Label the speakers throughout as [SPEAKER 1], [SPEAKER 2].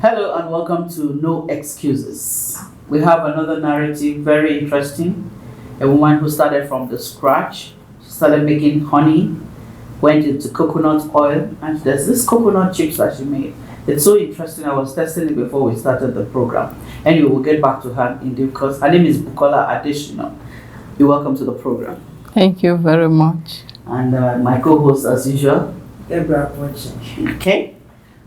[SPEAKER 1] Hello and welcome to No Excuses. We have another narrative, very interesting. A woman who started from the scratch, she started making honey, went into coconut oil, and there's this coconut chips that she made. It's so interesting. I was testing it before we started the program. Anyway, we'll get back to her in due course. Her name is Bukola Additional. You're welcome to the program.
[SPEAKER 2] Thank you very much.
[SPEAKER 1] And my co-host, as usual,
[SPEAKER 3] Deborah watching.
[SPEAKER 1] Okay.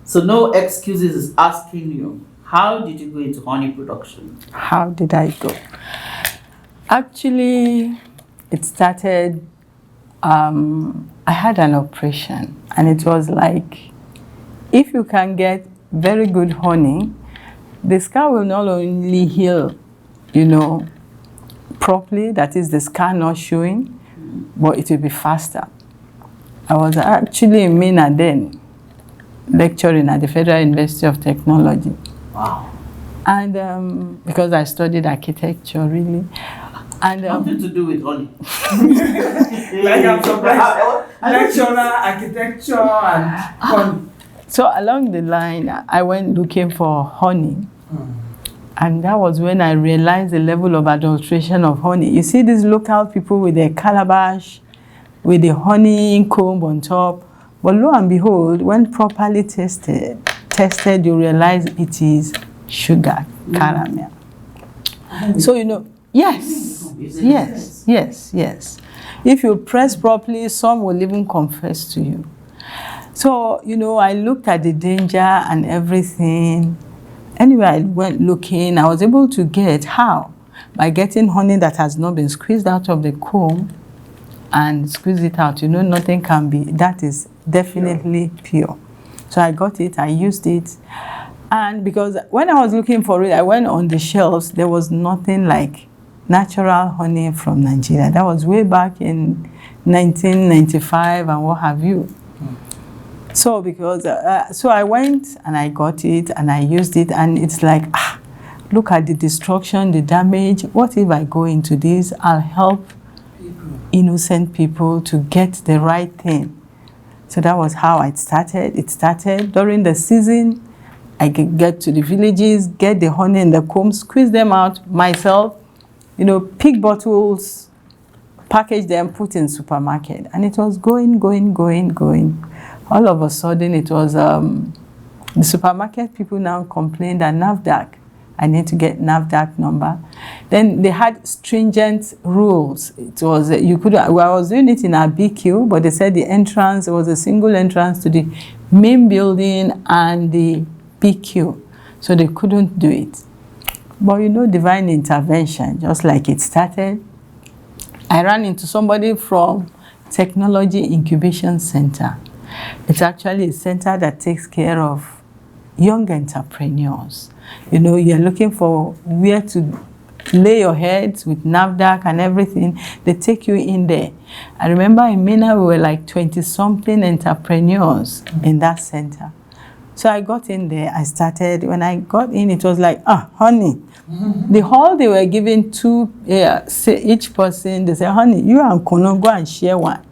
[SPEAKER 1] So No Excuses is asking you, how did you go into honey production?
[SPEAKER 2] How did I go? Actually, it started, I had an operation, and it was like, if you can get very good honey, the scar will not only heal, properly, that is the scar not showing, but it will be faster. I was actually in Mina then, lecturing at the Federal University of Technology.
[SPEAKER 1] Wow.
[SPEAKER 2] And because I studied architecture, really. And
[SPEAKER 1] Nothing to do with honey.
[SPEAKER 3] Like I'm surprised. Lecturer, architecture, and honey.
[SPEAKER 2] So along the line, I went looking for honey. And that was when I realized the level of adulteration of honey. You see these local people with their calabash, with the honey comb on top. But lo and behold, when properly tested, you realize it is sugar, caramel. So, yes. If you press properly, some will even confess to you. So, I looked at the danger and everything. Anyway, I went looking. I was able to get how? By getting honey that has not been squeezed out of the comb and squeeze it out. Nothing can be, that is definitely pure. So I got it, I used it. And because when I was looking for it, I went on the shelves, there was nothing like natural honey from Nigeria. That was way back in 1995 and what have you. So so I went and I got it and I used it, and it's like, look at the destruction, the damage. What if I go into this? I'll help innocent people to get the right thing. So that was how it started. It started during the season. I could get to the villages, get the honey in the comb, squeeze them out myself, pick bottles, package them, put in supermarket. And it was going. All of a sudden, it was the supermarket people now complained that NAFDAC, I need to get NAFDAC number. Then they had stringent rules. It was, I was doing it in a BQ, but they said the entrance, it was a single entrance to the main building and the BQ. So they couldn't do it. But divine intervention, just like it started. I ran into somebody from Technology Incubation Center. It's actually a center that takes care of young entrepreneurs. You're looking for where to lay your heads with NAFDAC and everything. They take you in there. I remember in Mina, we were like 20-something entrepreneurs in that center. So I got in there. I started. When I got in, it was like, honey. The hall they were giving to each person, they said, honey, you and Kono, go and share one.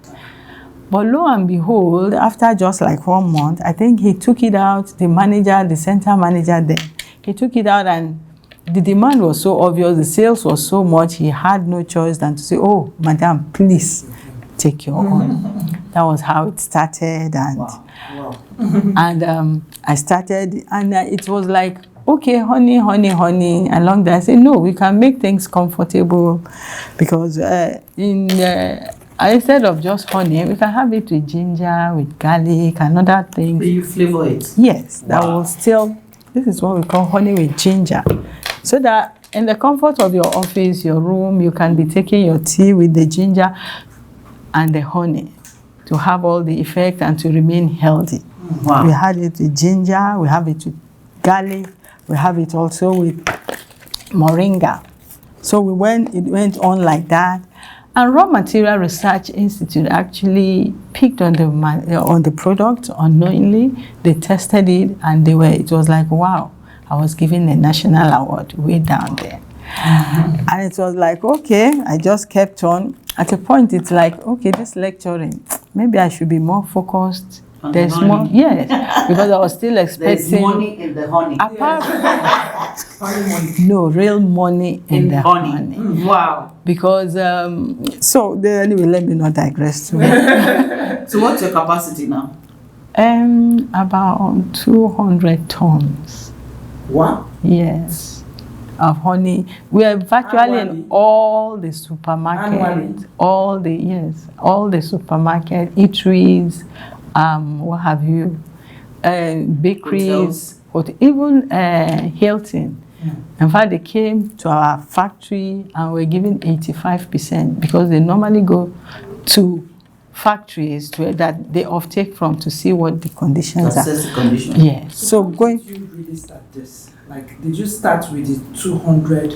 [SPEAKER 2] But lo and behold, after just like 1 month, I think he took it out, the center manager there, he took it out, and the demand was so obvious, the sales was so much, he had no choice than to say, oh, madam, please take your own. That was how it started. And,
[SPEAKER 1] Wow.
[SPEAKER 2] and I started, and it was like, okay, honey. Along there, I said, no, we can make things comfortable, because instead of just honey, we can have it with ginger, with garlic, and other things.
[SPEAKER 1] Do you flavor it?
[SPEAKER 2] Yes, that will still, this is what we call honey with ginger. So that in the comfort of your office, your room, you can be taking your tea with the ginger and the honey to have all the effect and to remain healthy.
[SPEAKER 1] Wow.
[SPEAKER 2] We had it with ginger, we have it with garlic, we have it also with moringa. So it went on like that. And Raw Material Research Institute actually picked on the product unknowingly. They tested it, and it was like, wow, I was given a national award way down there. And it was like, okay, I just kept on. At a point, it's like, okay, this lecturing, maybe I should be more focused
[SPEAKER 1] On the
[SPEAKER 2] There's
[SPEAKER 1] honey.
[SPEAKER 2] more, yes, because I was still
[SPEAKER 1] There's
[SPEAKER 2] expecting.
[SPEAKER 1] money in the honey.
[SPEAKER 2] Apart
[SPEAKER 3] Honey money.
[SPEAKER 2] no real money in the honey.
[SPEAKER 1] Wow.
[SPEAKER 2] Because anyway, let me not digress too much.
[SPEAKER 1] So what's your capacity now?
[SPEAKER 2] About 200 tons.
[SPEAKER 3] What?
[SPEAKER 2] Yes, of honey. We are virtually
[SPEAKER 3] Annually?
[SPEAKER 2] in all the supermarkets,
[SPEAKER 3] Annually?
[SPEAKER 2] all the supermarket, eateries, what have you, bakeries, even Hilton. In fact, they came to our factory and were given 85% because they normally go to factories that they offtake from to see what the conditions are.
[SPEAKER 1] Assess the condition.
[SPEAKER 2] Yes. So
[SPEAKER 3] how
[SPEAKER 2] going.
[SPEAKER 3] did you really start this? Like, did you start with the 200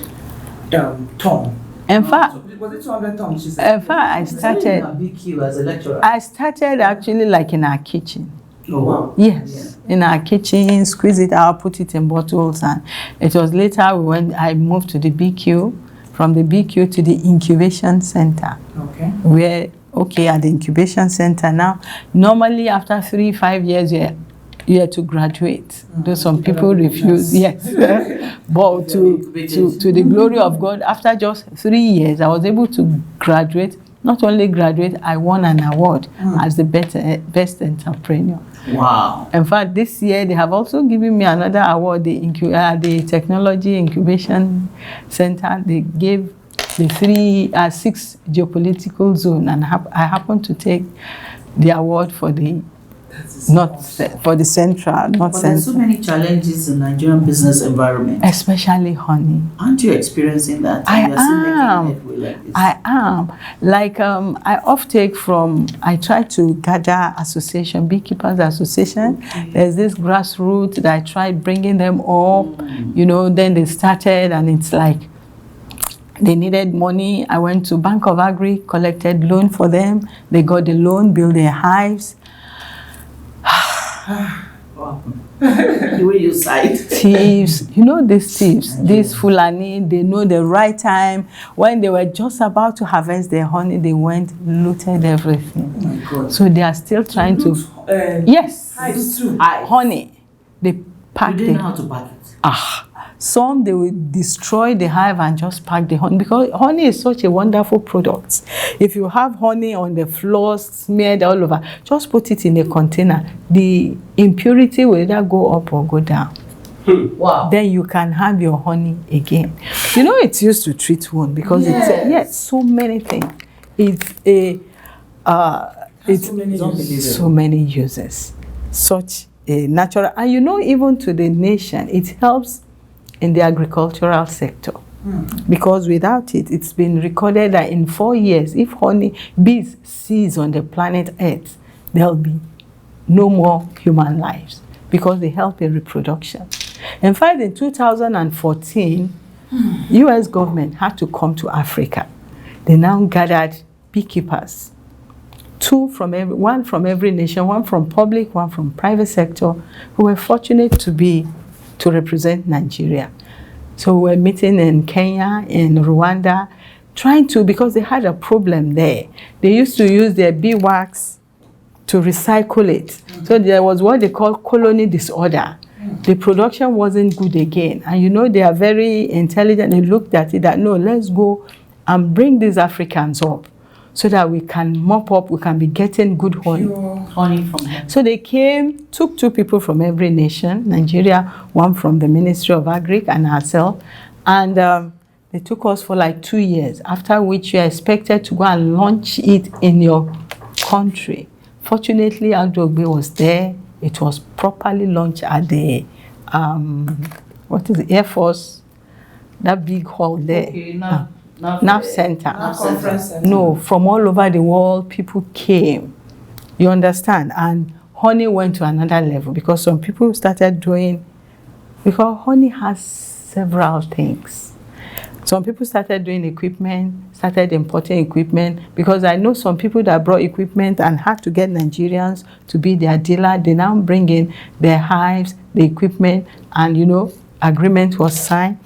[SPEAKER 3] ton?
[SPEAKER 2] In fact,
[SPEAKER 3] Was it 200 tons? She said.
[SPEAKER 2] in fact, I started.
[SPEAKER 1] BQ as a lecturer.
[SPEAKER 2] I started actually like in our kitchen.
[SPEAKER 1] Oh wow.
[SPEAKER 2] Yes, in our kitchen, squeeze it out, put it in bottles, and it was later I moved to the BQ, from the BQ to the incubation center.
[SPEAKER 3] Okay.
[SPEAKER 2] Where at the incubation center now, normally after 3-5 years you have to graduate. Though some people refuse, yes. But to the glory of God, after just 3 years, I was able to graduate. Not only graduate, I won an award as the best entrepreneur.
[SPEAKER 1] Wow.
[SPEAKER 2] In fact, this year they have also given me another award, the Technology Incubation Center. They gave the 6 geopolitical zone, and I happened to take the award for the for the central, not
[SPEAKER 1] But there's so
[SPEAKER 2] central.
[SPEAKER 1] many challenges in Nigerian business environment.
[SPEAKER 2] Especially honey.
[SPEAKER 1] Aren't you experiencing that?
[SPEAKER 2] I
[SPEAKER 1] And you're still making
[SPEAKER 2] am.
[SPEAKER 1] headway like this?
[SPEAKER 2] I am. Like, I try to gather association, beekeepers association. There's this grassroots that I tried bringing them up, then they started, and it's like, they needed money. I went to Bank of Agri, collected loan for them. They got the loan, built their hives.
[SPEAKER 1] Wow. The way you sighed.
[SPEAKER 2] Thieves, these thieves, these Fulani, they know the right time. When they were just about to harvest their honey, they went, looted everything.
[SPEAKER 3] Oh my God.
[SPEAKER 2] So they are still trying to, yes,
[SPEAKER 3] Hives too.
[SPEAKER 2] honey. They
[SPEAKER 1] You
[SPEAKER 2] pack
[SPEAKER 1] didn't know
[SPEAKER 2] the,
[SPEAKER 1] how to pack it.
[SPEAKER 2] some they will destroy the hive and just pack the honey, because honey is such a wonderful product. If you have honey on the floors smeared all over, just put it in a container. The impurity will either go up or go down.
[SPEAKER 1] Wow.
[SPEAKER 2] Then you can have your honey again. It's used to treat wound because it's so many things. It's so many uses. Such a natural, and even to the nation, it helps in the agricultural sector. Because without it, it's been recorded that in 4 years, if bees cease on the planet Earth, there'll be no more human lives, because they help in reproduction. In fact, in 2014, US government had to come to Africa. They now gathered beekeepers, one from every nation, one from public, one from private sector, who were fortunate to represent Nigeria. So we're meeting in Kenya, in Rwanda, because they had a problem there. They used to use their beeswax to recycle it. So there was what they call colony disorder. The production wasn't good again. And they are very intelligent. They looked at it that, no, let's go and bring these Africans up so that we can mop up, we can be getting good honey.
[SPEAKER 1] Honey from them.
[SPEAKER 2] So they came, took 2 people from every nation, Nigeria, one from the Ministry of Agri and ourselves, and they took us for like 2 years, after which you are expected to go and launch it in your country. Fortunately, Agdogbe was there. It was properly launched at the, Air Force, that big hall there.
[SPEAKER 1] Okay,
[SPEAKER 2] NAF Center.
[SPEAKER 3] Conference center.
[SPEAKER 2] No, from all over the world, people came. You understand? And honey went to another level, because some people started doing, because honey has several things. Some people started doing equipment, started importing equipment, because I know some people that brought equipment and had to get Nigerians to be their dealer. They now bring in their hives, the equipment, and agreement was signed.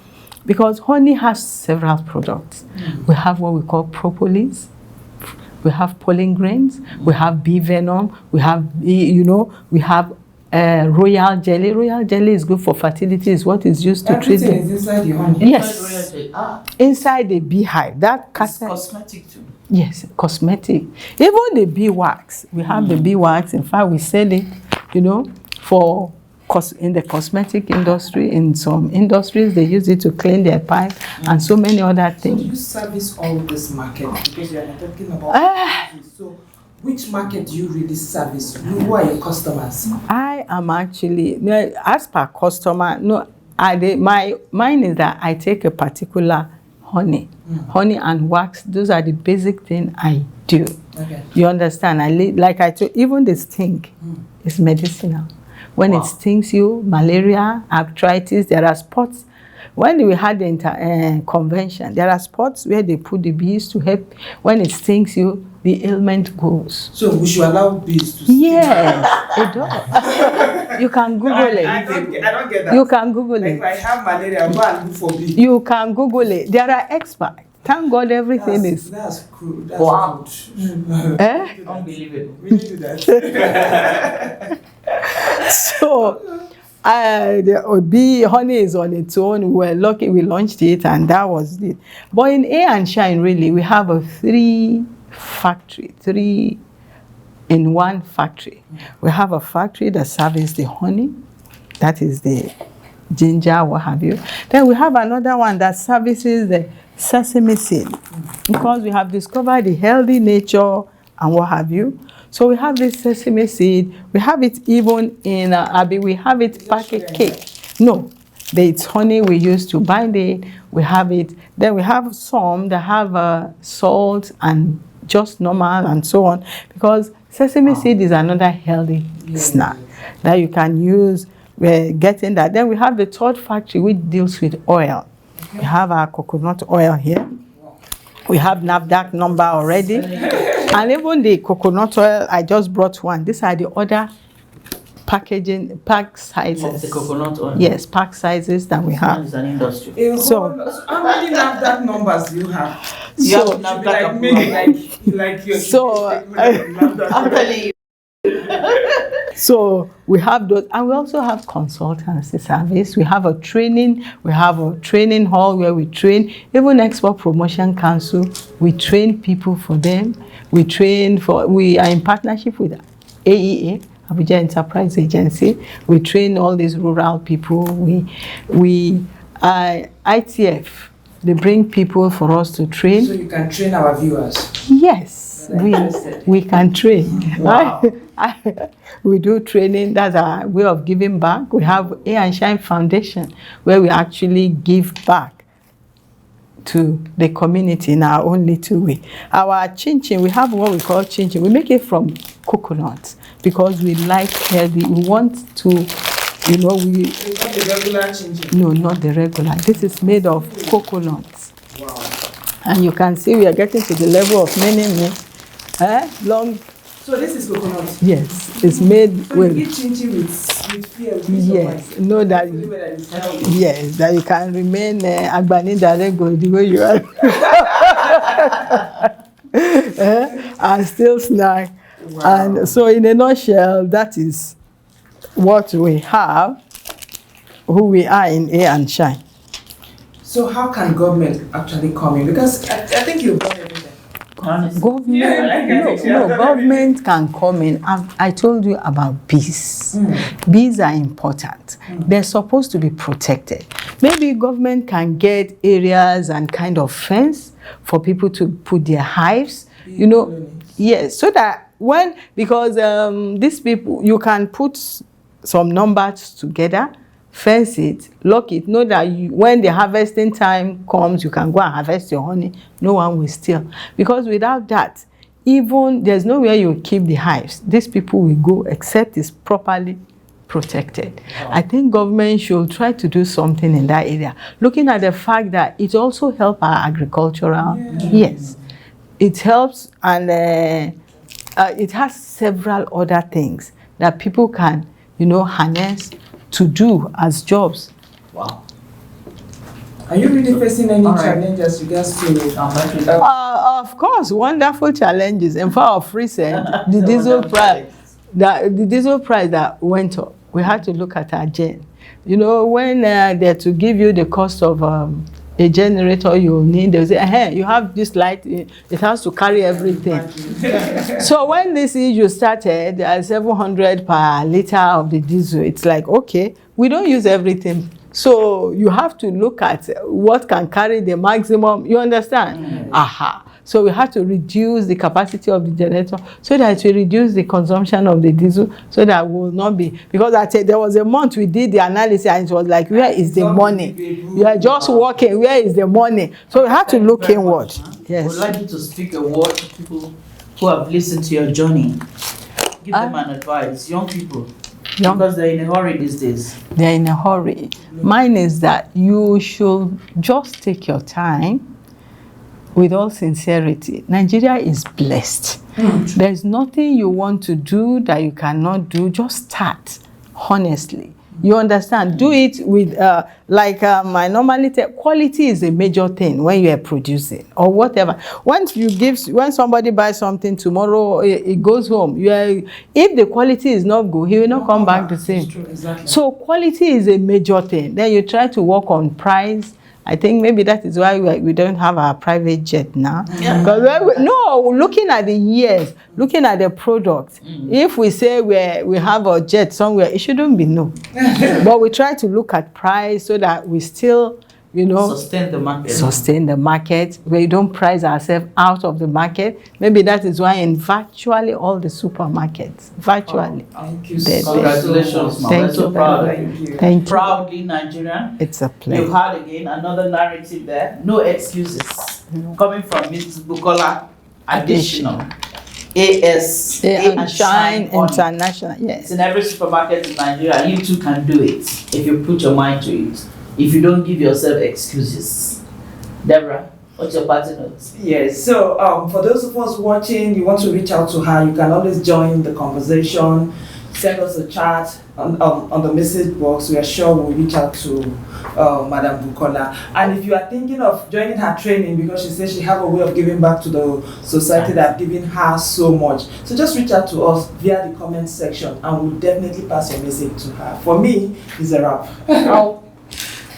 [SPEAKER 2] Because honey has several products. We have what we call propolis. we have pollen grains, we have bee venom, we have, we have royal jelly. Royal jelly is good for fertility, is what is used to treat
[SPEAKER 3] Everything
[SPEAKER 2] them.
[SPEAKER 3] is inside the honey.
[SPEAKER 2] Yes, inside the beehive. That
[SPEAKER 1] It's cosmetic too.
[SPEAKER 2] yes, cosmetic. Even the beeswax, we have the beeswax. In fact, we sell it, for in the cosmetic industry. In some industries, they use it to clean their pipe and so many other
[SPEAKER 3] So
[SPEAKER 2] things.
[SPEAKER 3] you service all this market because you are talking about. So which market do you really service? Who are your customers?
[SPEAKER 2] I am actually, as per customer, no, mine is that I take a particular honey. Honey and wax, those are the basic things I do.
[SPEAKER 3] Okay.
[SPEAKER 2] You understand? Like I told, even the stink is medicinal. When it stings you, malaria, arthritis, there are spots. When we had the convention, there are spots where they put the bees to help. When it stings you, the ailment goes.
[SPEAKER 3] So we should allow bees to sting?
[SPEAKER 2] Yes, it does. You can Google it.
[SPEAKER 3] I don't get that.
[SPEAKER 2] You can Google
[SPEAKER 3] Like
[SPEAKER 2] it.
[SPEAKER 3] if I have malaria, I'll go and look for bees.
[SPEAKER 2] You can Google it. There are experts. Thank God everything is.
[SPEAKER 3] That's cool. That's
[SPEAKER 1] Wow.
[SPEAKER 3] good.
[SPEAKER 1] Unbelievable.
[SPEAKER 3] We need to do that.
[SPEAKER 2] So, the bee honey is on its own. We were lucky we launched it, and that was it. But in A and Shine, really, we have a three in one factory. We have a factory that serves the honey, that is the ginger, what have you. Then we have another one that services the sesame seed, because we have discovered the healthy nature and what have you. So we have this sesame seed. We have it even in we have it packet cake. No, it's honey we use to bind it. We have it. Then we have some that have salt and just normal and so on, because sesame seed is another healthy snack that you can use. We're getting that. Then we have the third factory which deals with oil. We have our coconut oil here. We have NAFDAC number already. And even the coconut oil, I just brought one. These are the other pack sizes.
[SPEAKER 1] Of the coconut oil.
[SPEAKER 2] Yes, pack sizes that we have.
[SPEAKER 1] It's an industry.
[SPEAKER 3] So how many NAFDAC numbers do you have?
[SPEAKER 1] You have
[SPEAKER 2] So,
[SPEAKER 1] NAFDAC
[SPEAKER 3] like your
[SPEAKER 2] So,
[SPEAKER 1] I'm telling you.
[SPEAKER 2] So we have those, and we also have consultancy service. We have a training hall where we train. Even Export Promotion Council, we train people for them. We are in partnership with AEA, Abuja Enterprise Agency. We train all these rural people. ITF, they bring people for us to train.
[SPEAKER 3] So you can train our viewers.
[SPEAKER 2] Yes, we can train.
[SPEAKER 1] Wow.
[SPEAKER 2] We do training. That's our way of giving back. We have A and Shine Foundation, where we actually give back to the community in our own little way. Our chin-chin, we have what we call chin-chin. We make it from coconuts because we like healthy. We want to,
[SPEAKER 3] It's not the regular chin-chin.
[SPEAKER 2] no, not the regular. This is made of coconuts.
[SPEAKER 3] Wow.
[SPEAKER 2] And you can see we are getting to the level of many long.
[SPEAKER 3] So this is coconut.
[SPEAKER 2] Yes, it's made
[SPEAKER 3] So
[SPEAKER 2] with.
[SPEAKER 3] you eat chin-chin with fear. With
[SPEAKER 2] Yes, know that.
[SPEAKER 3] that is healthy.
[SPEAKER 2] Yes, that you can remain Agbani Darego the way you are. And still snack.
[SPEAKER 3] Wow.
[SPEAKER 2] And so in a nutshell, that is what we have, who we are in A and Shine.
[SPEAKER 3] So how can government actually come in? Because I think you've done everything.
[SPEAKER 1] Honestly.
[SPEAKER 2] Government can come in. I told you about bees. Bees are important. They're supposed to be protected. Maybe government can get areas and kind of fence for people to put their hives. Yes, so that because these people, you can put some numbers together, fence it, lock it, know that when the harvesting time comes, you can go and harvest your honey. No one will steal. Because without that, even there's nowhere you keep the hives. These people will go except it's properly protected. I think government should try to do something in that area. Looking at the fact that it also helps our agricultural. Yes, it helps, and it has several other things that people can, harness to do as jobs.
[SPEAKER 1] Wow.
[SPEAKER 3] Are you really facing any
[SPEAKER 1] All right.
[SPEAKER 3] challenge as regards to
[SPEAKER 2] Of course, wonderful challenges. In fact, of recent, the diesel price, the diesel price that went up, we had to look at our gen. You know, when they're to give you the cost of a generator you need, they'll say, hey, you have this light, it has to carry everything. So when this issue started, 700 per liter of the diesel, it's like, okay, we don't use everything. So you have to look at what can carry the maximum, you understand? Aha. So we have to reduce the capacity of the generator so that we reduce the consumption of the diesel, so that will not be, because there was a month we did the analysis and it was like, where is the money? You are just working, where is the money? So we have to look inward. Yes.
[SPEAKER 1] Would like you to speak a word to people who have listened to your journey. Give them an advice, young people. Because they're in a hurry these days.
[SPEAKER 2] They're in a hurry. Mine is that you should just take your time with all sincerity. Nigeria is blessed. There's nothing you want to do that you cannot do. Just start, honestly. You understand? Do it with, I normally tell, quality is a major thing when you are producing or whatever. When somebody buys something tomorrow, it goes home. If the quality is not good, he will not come back the same.
[SPEAKER 3] Exactly.
[SPEAKER 2] So quality is a major thing. Then you try to work on price. I think maybe that is why we don't have our private jet now. Because looking at the years, looking at the product, if we say we have a jet somewhere, it shouldn't be no. But we try to look at price so that we still,
[SPEAKER 1] sustain the market.
[SPEAKER 2] Sustain the market. We don't price ourselves out of the market. Maybe that is why in virtually all the supermarkets, virtually.
[SPEAKER 3] Thank you
[SPEAKER 1] Congratulations, ma'am. We're so proud of you.
[SPEAKER 2] Thank you.
[SPEAKER 1] Proudly Nigerian.
[SPEAKER 2] It's a pleasure.
[SPEAKER 1] You've had again another narrative there. No excuses. Coming from Mrs. Bukola, additional. AS
[SPEAKER 2] and Shine International. Yes.
[SPEAKER 1] It's in every supermarket in Nigeria. You too can do it if you put your mind to it. If you don't give yourself excuses. Deborah, what's your party notes?
[SPEAKER 3] Yes, so for those of us watching, you want to reach out to her, you can always join the conversation, send us a chat on the message box. We are sure we'll reach out to Madam Bukola. And if you are thinking of joining her training, because she says she have a way of giving back to the society that have given her so much, so just reach out to us via the comment section and we'll definitely pass your message to her. For me, it's a wrap.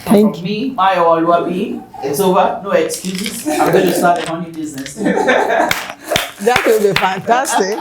[SPEAKER 1] From me, my Oluwabi, it's over. No excuses. I'm going to start a money business.
[SPEAKER 2] That will be fantastic.